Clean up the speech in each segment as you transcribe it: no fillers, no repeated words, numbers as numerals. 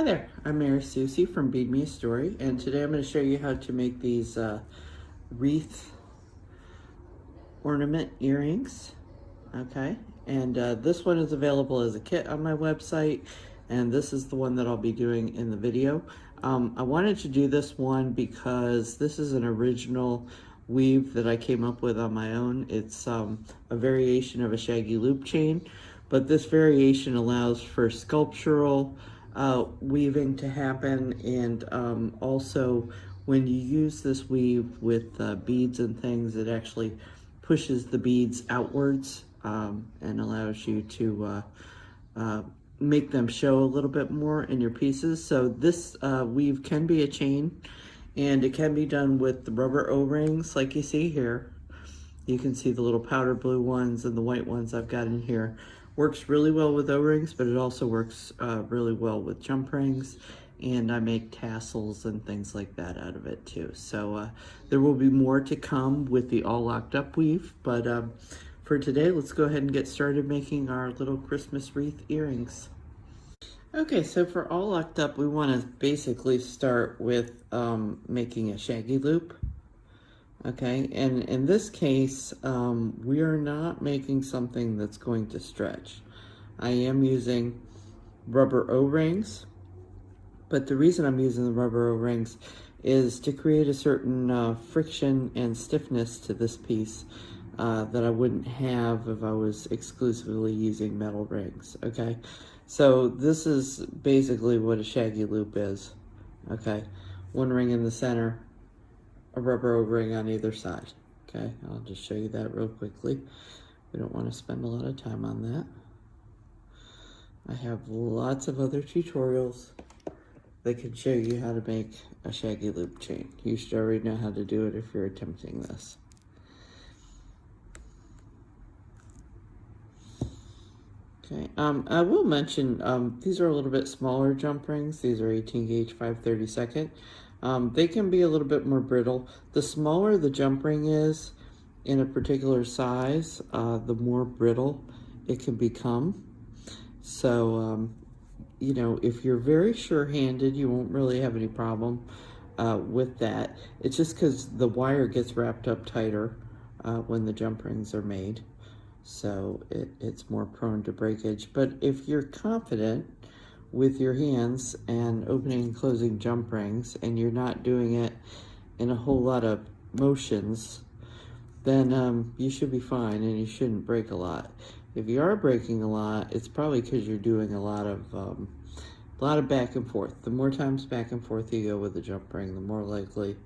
Hi there, I'm Mary Susie from Bead Me a Story, and today I'm going to show you how to make these wreath ornament earrings. Okay, and this one is available as a kit on my website, and this is the one that I'll be doing in the video. I wanted to do this one because this is an original weave that I came up with on my own. It's a variation of a shaggy loop chain, but this variation allows for sculptural weaving to happen, and also when you use this weave with beads and things, it actually pushes the beads outwards and allows you to make them show a little bit more in your pieces. So this weave can be a chain, and it can be done with the rubber O-rings like you see here. You can see the little powder blue ones and the white ones I've got in here. Works really well with O-rings, but it also works really well with jump rings, and I make tassels and things like that out of it too. So there will be more to come with the all locked up weave, but for today, let's go ahead and get started making our little Christmas wreath earrings. Okay, so for all locked up, we want to basically start with making a shaggy loop. Okay, and in this case, we are not making something that's going to stretch. I am using rubber O-rings, but the reason I'm using the rubber O-rings is to create a certain friction and stiffness to this piece that I wouldn't have if I was exclusively using metal rings, okay? So this is basically what a shaggy loop is, okay? One ring in the center, a rubber O-ring on either side. Okay, I'll just show you that real quickly. We don't want to spend a lot of time on that. I have lots of other tutorials that can show you how to make a shaggy loop chain. You should already know how to do it if you're attempting this. Okay, I will mention these are a little bit smaller jump rings. These are 18 gauge 5/32. They can be a little bit more brittle. The smaller the jump ring is in a particular size, the more brittle it can become. So, you know, if you're very sure-handed, you won't really have any problem with that. It's just because the wire gets wrapped up tighter when the jump rings are made. So it's more prone to breakage. But if you're confident with your hands and opening and closing jump rings, and you're not doing it in a whole lot of motions, then you should be fine and you shouldn't break a lot. If you are breaking a lot, it's probably because you're doing a lot of back and forth. The more times back and forth you go with the jump ring, the more likely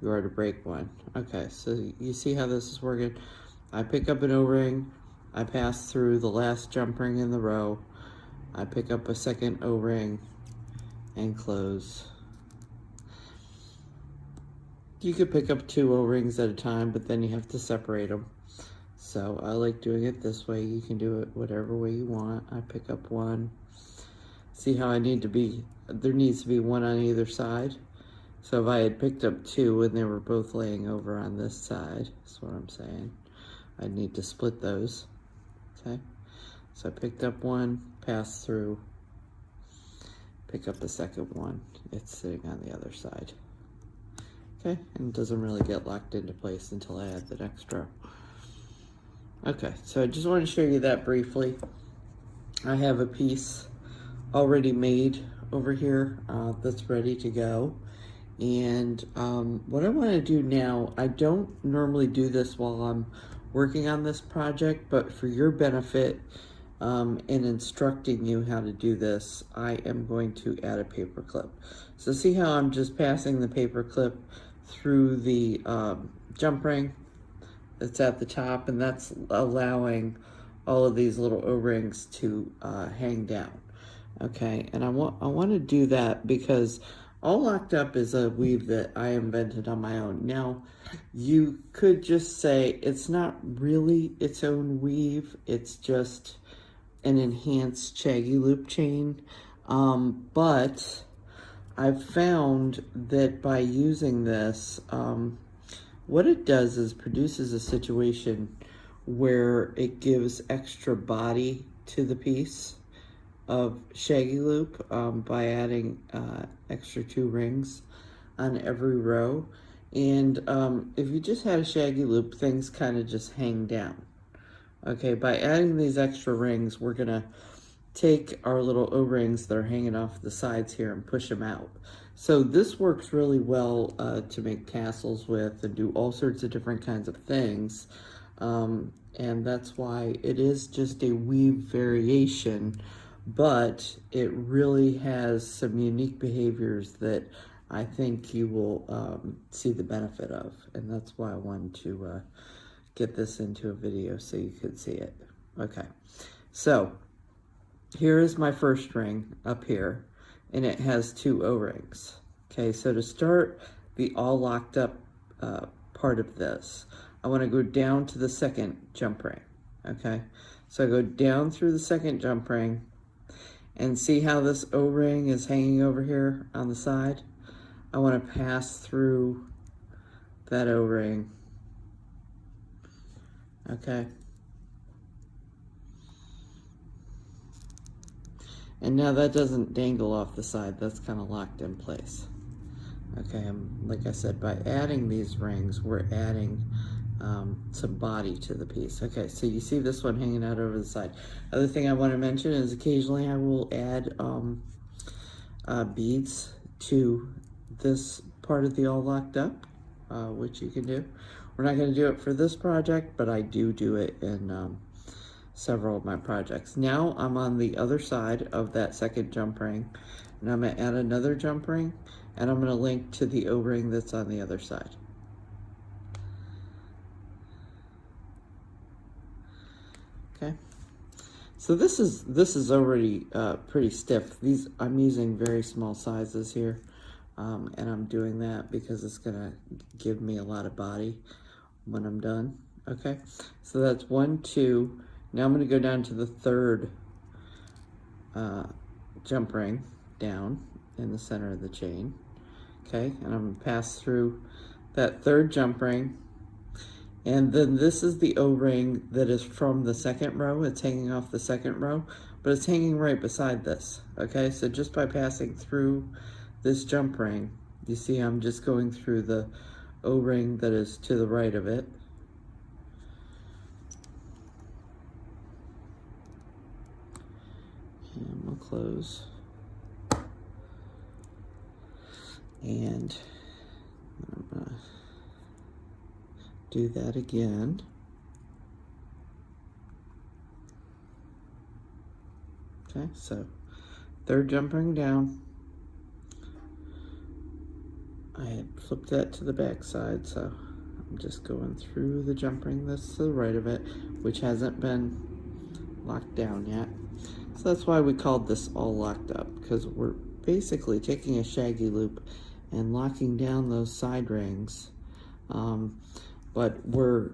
you are to break one. Okay, so you see how this is working? I pick up an O-ring, I pass through the last jump ring in the row, I pick up a second O-ring and close. You could pick up 2 O-rings at a time, but then you have to separate them. So I like doing it this way. You can do it whatever way you want. I pick up one. See how I need to be, there needs to be one on either side. So if I had picked up 2 and they were both laying over on this side, that's what I'm saying, I'd need to split those, okay? So I picked up one, passed through, pick up the second one. It's sitting on the other side. Okay, and it doesn't really get locked into place until I add the next row. Okay, so I just wanted to show you that briefly. I have a piece already made over here that's ready to go. And what I want to do now, I don't normally do this while I'm working on this project, but for your benefit in instructing you how to do this, I am going to add a paper clip. So see how I'm just passing the paper clip through the jump ring that's at the top, and that's allowing all of these little O-rings to hang down. Okay, and I want to do that because all locked up is a weave that I invented on my own. Now, you could just say it's not really its own weave, it's just an enhanced shaggy loop chain, but I've found that by using this, what it does is produces a situation where it gives extra body to the piece, of shaggy loop by adding extra 2 rings on every row. And if you just had a shaggy loop, things kind of just hang down. Okay, by adding these extra rings, we're gonna take our little O-rings that are hanging off the sides here and push them out. So this works really well to make tassels with and do all sorts of different kinds of things. And that's why it is just a weave variation, but it really has some unique behaviors that I think you will see the benefit of. And that's why I wanted to get this into a video so you could see it. Okay, so here is my first ring up here, and it has 2 O-rings. Okay, so to start the all locked up part of this, I want to go down to the second jump ring. Okay, so I go down through the second jump ring, and see how this O-ring is hanging over here on the side? I want to pass through that O-ring. Okay. And now that doesn't dangle off the side, that's kind of locked in place. Okay, like I said, by adding these rings, we're adding some body to the piece. Okay, so you see this one hanging out over the side. Other thing I want to mention is occasionally I will add beads to this part of the all locked up, which you can do. We're not going to do it for this project, but I do it in several of my projects. Now I'm on the other side of that second jump ring, and I'm going to add another jump ring, and I'm going to link to the O-ring that's on the other side. Okay, so this is already pretty stiff. I'm using very small sizes here, and I'm doing that because it's gonna give me a lot of body when I'm done. Okay, so that's 1, 2. Now I'm going to go down to the third jump ring down in the center of the chain. Okay, and I'm going to pass through that third jump ring. And then this is the O-ring that is from the second row. It's hanging off the second row, but it's hanging right beside this. Okay, so just by passing through this jump ring, you see I'm just going through the O-ring that is to the right of it. And we'll close. And I'm gonna do that again. Okay, so third jump ring down. I had flipped that to the back side, so I'm just going through the jump ring that's to the right of it, which hasn't been locked down yet. So that's why we called this all locked up, because we're basically taking a shaggy loop and locking down those side rings, but we're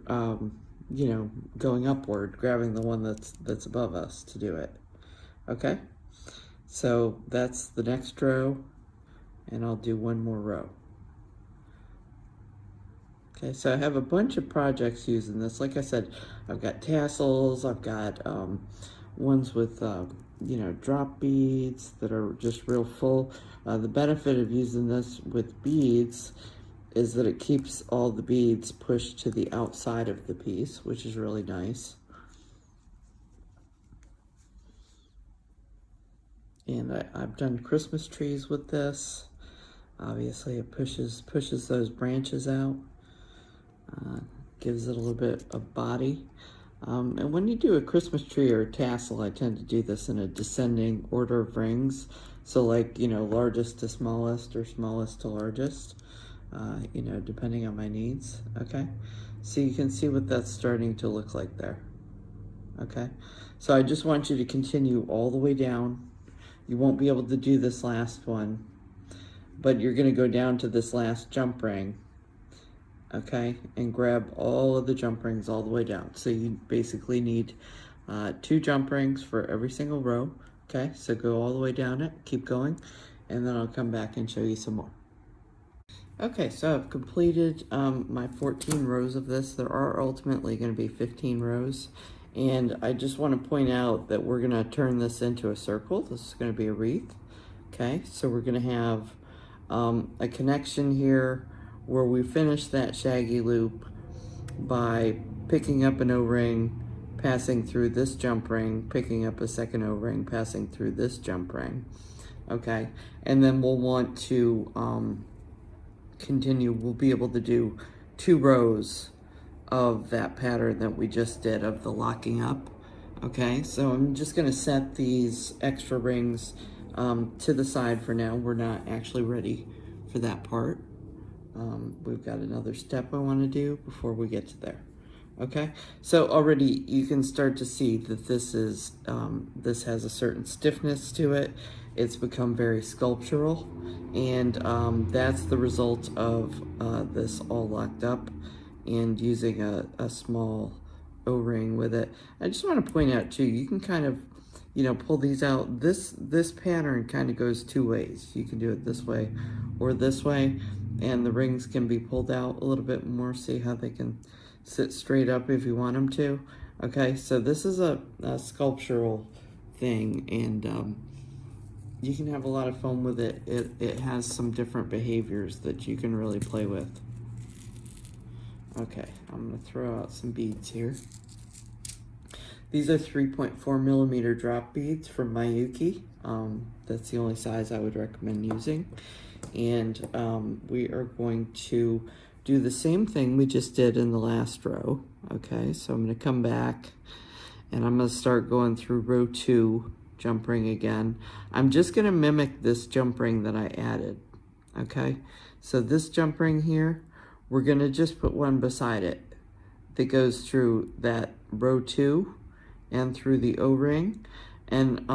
you know, going upward, grabbing the one that's above us to do it. Okay, so that's the next row, and I'll do one more row. Okay, so I have a bunch of projects using this. Like I said, I've got tassels, I've got ones with you know, drop beads that are just real full. The benefit of using this with beads is that it keeps all the beads pushed to the outside of the piece, which is really nice. And I've done Christmas trees with this. Obviously it pushes those branches out, gives it a little bit of body. And when you do a Christmas tree or a tassel, I tend to do this in a descending order of rings. So like, you know, largest to smallest or smallest to largest, you know, depending on my needs. Okay, so you can see what that's starting to look like there. Okay, so I just want you to continue all the way down. You won't be able to do this last one, but you're going to go down to this last jump ring, okay, and grab all of the jump rings all the way down. So you basically need 2 jump rings for every single row. Okay, so go all the way down it, keep going, and then I'll come back and show you some more. Okay, so I've completed my 14 rows of this. There are ultimately going to be 15 rows, And I just want to point out that we're going to turn this into a circle. This is going to be a wreath. Okay, so we're going to have a connection here where we finish that shaggy loop by picking up an O-ring, passing through this jump ring, picking up a second O-ring, passing through this jump ring. Okay, and then we'll want to continue. We'll be able to do 2 rows of that pattern that we just did of the locking up. Okay, so I'm just going to set these extra rings to the side for now. We're not actually ready for that part. We've got another step I want to do before we get to there. Okay, so already you can start to see that this is this has a certain stiffness to it. It's become very sculptural, and that's the result of this all locked up and using a small O-ring with it. I just want to point out too, you can kind of, you know, pull these out. This pattern kind of goes 2 ways. You can do it this way or this way, and the rings can be pulled out a little bit more. See how they can sit straight up if you want them to. Okay, so this is a sculptural thing, and you can have a lot of fun with it. It has some different behaviors that you can really play with. Okay, I'm gonna throw out some beads here. These are 3.4 millimeter drop beads from Miyuki. That's the only size I would recommend using. And we are going to do the same thing we just did in the last row. Okay, so I'm gonna come back and I'm gonna start going through row 2, jump ring again. I'm just gonna mimic this jump ring that I added. Okay, so this jump ring here, we're gonna just put one beside it that goes through that row 2 and through the O-ring. And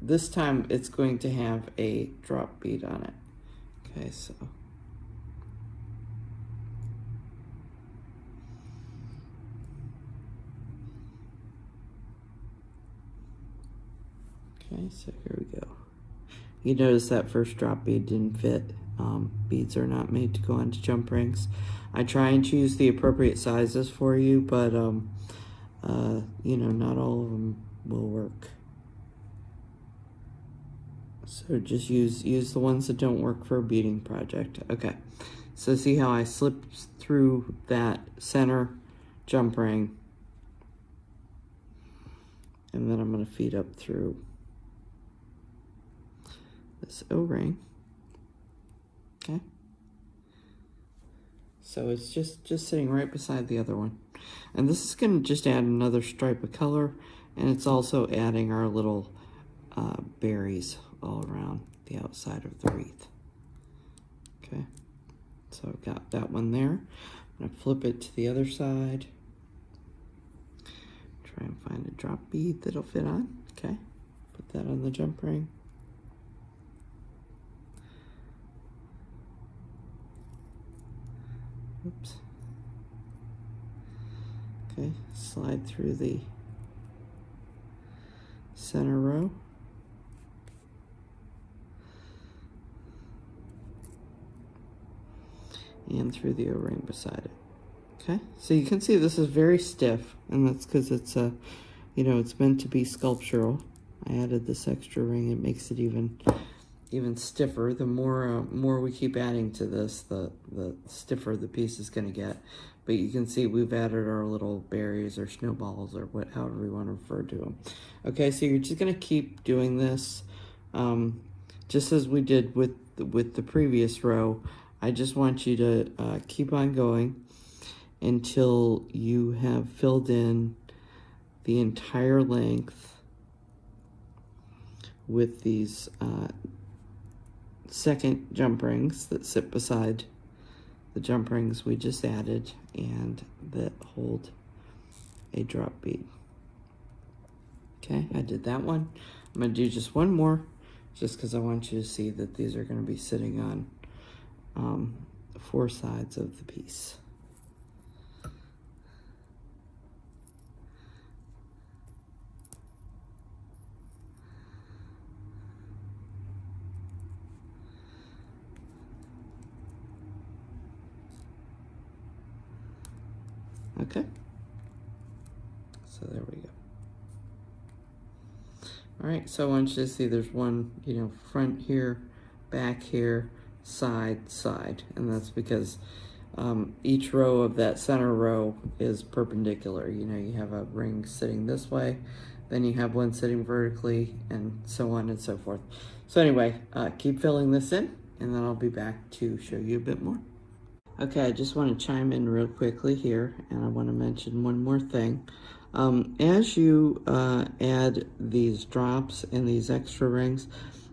this time it's going to have a drop bead on it. Okay, so. Okay, so here we go. You notice that first drop bead didn't fit. Beads are not made to go onto jump rings. I try and choose the appropriate sizes for you, but you know, not all of them will work. So just use the ones that don't work for a beading project. Okay, so see how I slipped through that center jump ring, and then I'm going to feed up through this O-ring. Okay, so it's just sitting right beside the other one, and this is going to just add another stripe of color, and it's also adding our little berries all around the outside of the wreath. Okay, so I've got that one there. I'm going to flip it to the other side, try and find a drop bead that'll fit on. Okay, put that on the jump ring. Oops. Okay, slide through the center row. And through the O-ring beside it. Okay, so you can see this is very stiff, and that's because it's you know, it's meant to be sculptural. I added this extra ring. It makes it even stiffer. The more we keep adding to this, the stiffer the piece is going to get. But you can see we've added our little berries or snowballs or however you want to refer to them. Okay, so you're just going to keep doing this, just as we did with the previous row. I just want you to keep on going until you have filled in the entire length with these second jump rings that sit beside the jump rings we just added and that hold a drop bead. Okay, I did that one. I'm going to do just one more, just because I want you to see that these are going to be sitting on 4 sides of the piece. Okay, so So there we go. All right, so I want you to see there's one, you know, front here, back here, side, side. And that's because each row of that center row is perpendicular. You know, you have a ring sitting this way, then you have one sitting vertically, and so on and so forth. So anyway, keep filling this in, and then I'll be back to show you a bit more. Okay, I just want to chime in real quickly here, and I want to mention one more thing. As you add these drops and these extra rings,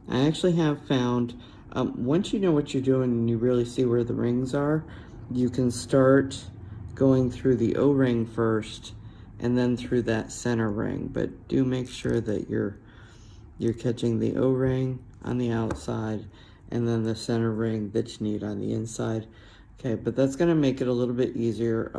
I actually have found, once you know what you're doing and you really see where the rings are, you can start going through the O-ring first and then through that center ring. But do make sure that you're catching the O-ring on the outside and then the center ring that you need on the inside. Okay, but that's going to make it a little bit easier.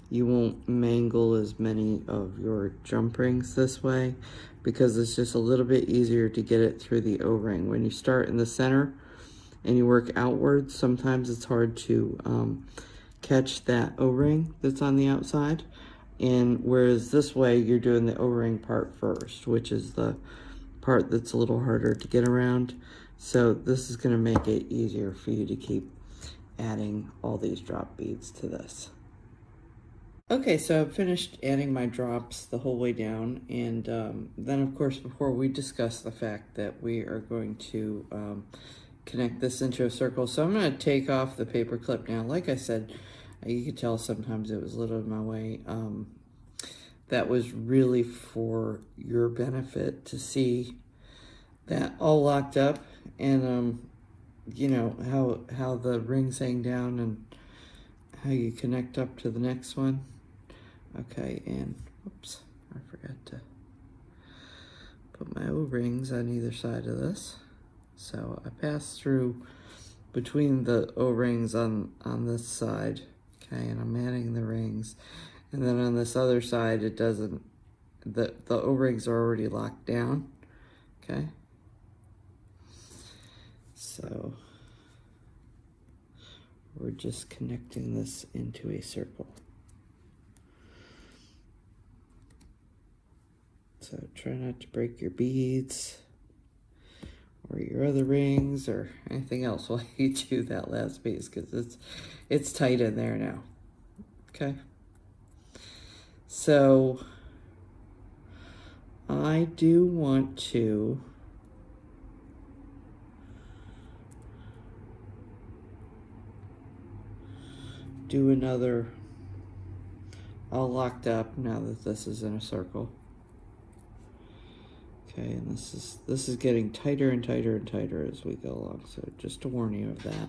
You won't mangle as many of your jump rings this way because it's just a little bit easier to get it through the O-ring. When you start in the center and you work outwards, sometimes it's hard to catch that O-ring that's on the outside. And whereas this way, you're doing the O-ring part first, which is the part that's a little harder to get around. So this is going to make it easier for you to keep adding all these drop beads to this. Okay, so I've finished adding my drops the whole way down, and then of course before we discuss the fact that we are going to connect this into a circle. So I'm going to take off the paper clip now. Like I said, you could tell sometimes it was a little in my way. That was really for your benefit to see that all locked up, and you know how the rings hang down and how you connect up to the next one. Okay, and whoops, I forgot to put my O-rings on either side of this. So I pass through between the O-rings on this side, okay, and I'm adding the rings. And then on this other side, it doesn't, the O-rings are already locked down, okay? So we're just connecting this into a circle. So try not to break your beads or your other rings or anything else while you do that last piece, because it's tight in there now. Okay. So I do want to do another all locked up now that this is in a circle. Okay, and this is getting tighter and tighter and tighter as we go along, so just to warn you of that.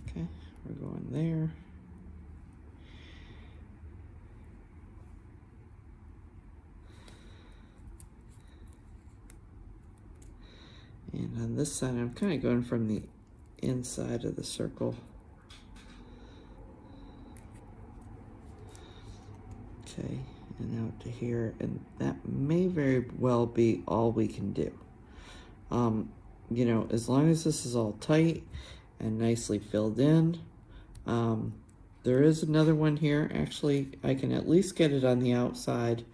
Okay, we're going there. And on this side, I'm kind of going from the inside of the circle. Okay, and out to here, and that may very well be all we can do. You know, as long as this is all tight and nicely filled in. There is another one here. Actually, I can at least get it on the outside,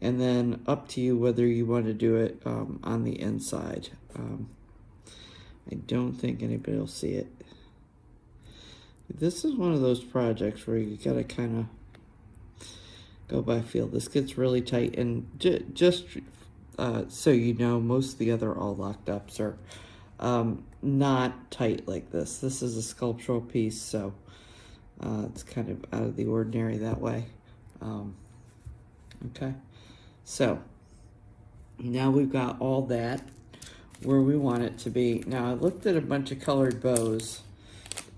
and then up to you whether you want to do it on the inside. I don't think anybody will see it. This is one of those projects where you gotta kind of go by feel. This gets really tight, and just so you know, most of the other all locked ups are not tight like this. This is a sculptural piece, so it's kind of out of the ordinary that way. Okay, so now we've got all that where we want it to be. Now I looked at a bunch of colored bows,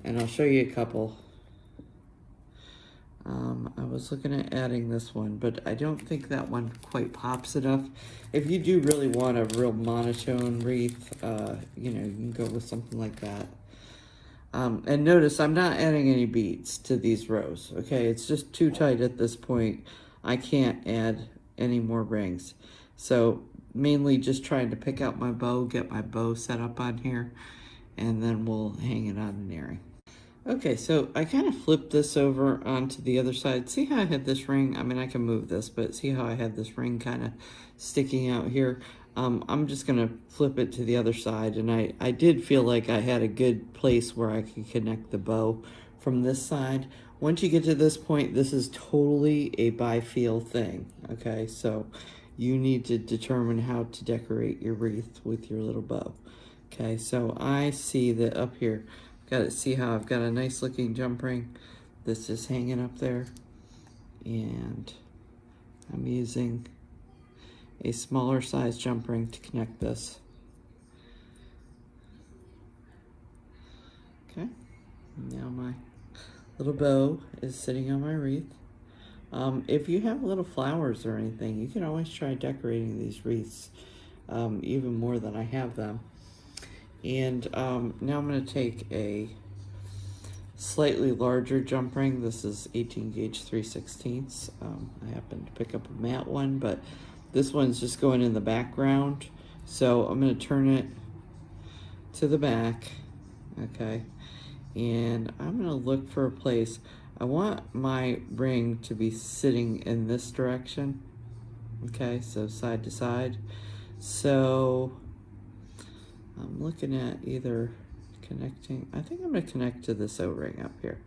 and I'll show you a couple. I was looking at adding this one, but I don't think that one quite pops enough. If you do really want a real monotone wreath, you know, you can go with something like that. And notice I'm not adding any beads to these rows, okay? It's just too tight at this point. I can't add any more rings. So mainly just trying to pick out my bow, get my bow set up on here, and then we'll hang it on an earring. Okay, so I kind of flipped this over onto the other side. See how I had this ring? I mean, I can move this, but see how I had this ring kind of sticking out here? I'm just gonna flip it to the other side, and I did feel like I had a good place where I could connect the bow from this side. Once you get to this point, this is totally a by feel thing, okay? So you need to determine how to decorate your wreath with your little bow. Okay, so I see that up here, see how I've got a nice looking jump ring that's just hanging up there, and I'm using a smaller size jump ring to connect this. Okay, now my little bow is sitting on my wreath. If you have little flowers or anything, you can always try decorating these wreaths even more than I have them. And now I'm going to take a slightly larger jump ring. This is 18 gauge 3/16. I happened to pick up a matte one, but this one's just going in the background. So I'm going to turn it to the back, okay? And I'm going to look for a place. I want my ring to be sitting in this direction, okay? So side to side. So I'm looking at either connecting, I think I'm going to connect to this O-ring up here.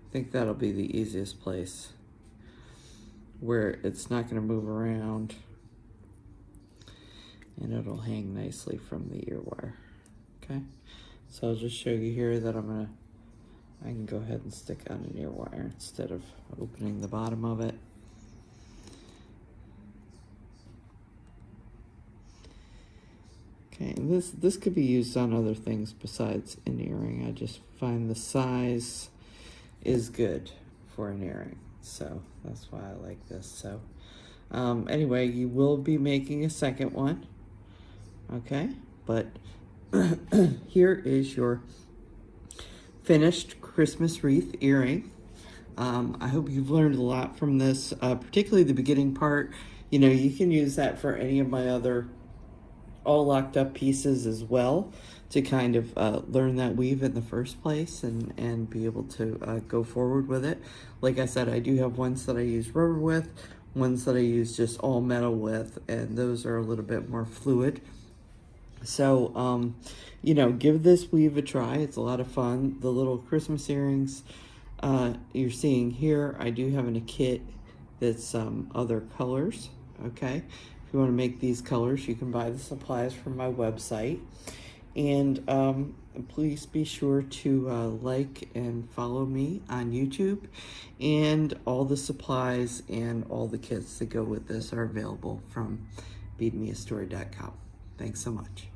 I think that'll be the easiest place where it's not going to move around, and it'll hang nicely from the ear wire. Okay, so I'll just show you here that I can go ahead and stick on an ear wire instead of opening the bottom of it. Okay, and this could be used on other things besides an earring. I just find the size is good for an earring, so that's why I like this. So anyway, you will be making a second one, okay? But here is your finished Christmas wreath earring. I hope you've learned a lot from this, particularly the beginning part. You know, you can use that for any of my other all locked up pieces as well, to kind of learn that weave in the first place and be able to go forward with it. Like I said, I do have ones that I use rubber with, ones that I use just all metal with, and those are a little bit more fluid. So, you know, give this weave a try. It's a lot of fun. The little Christmas earrings you're seeing here, I do have in a kit that's other colors, okay? If you want to make these colors, you can buy the supplies from my website. And please be sure to like and follow me on YouTube. And all the supplies and all the kits that go with this are available from beadmeastory.com. Thanks so much.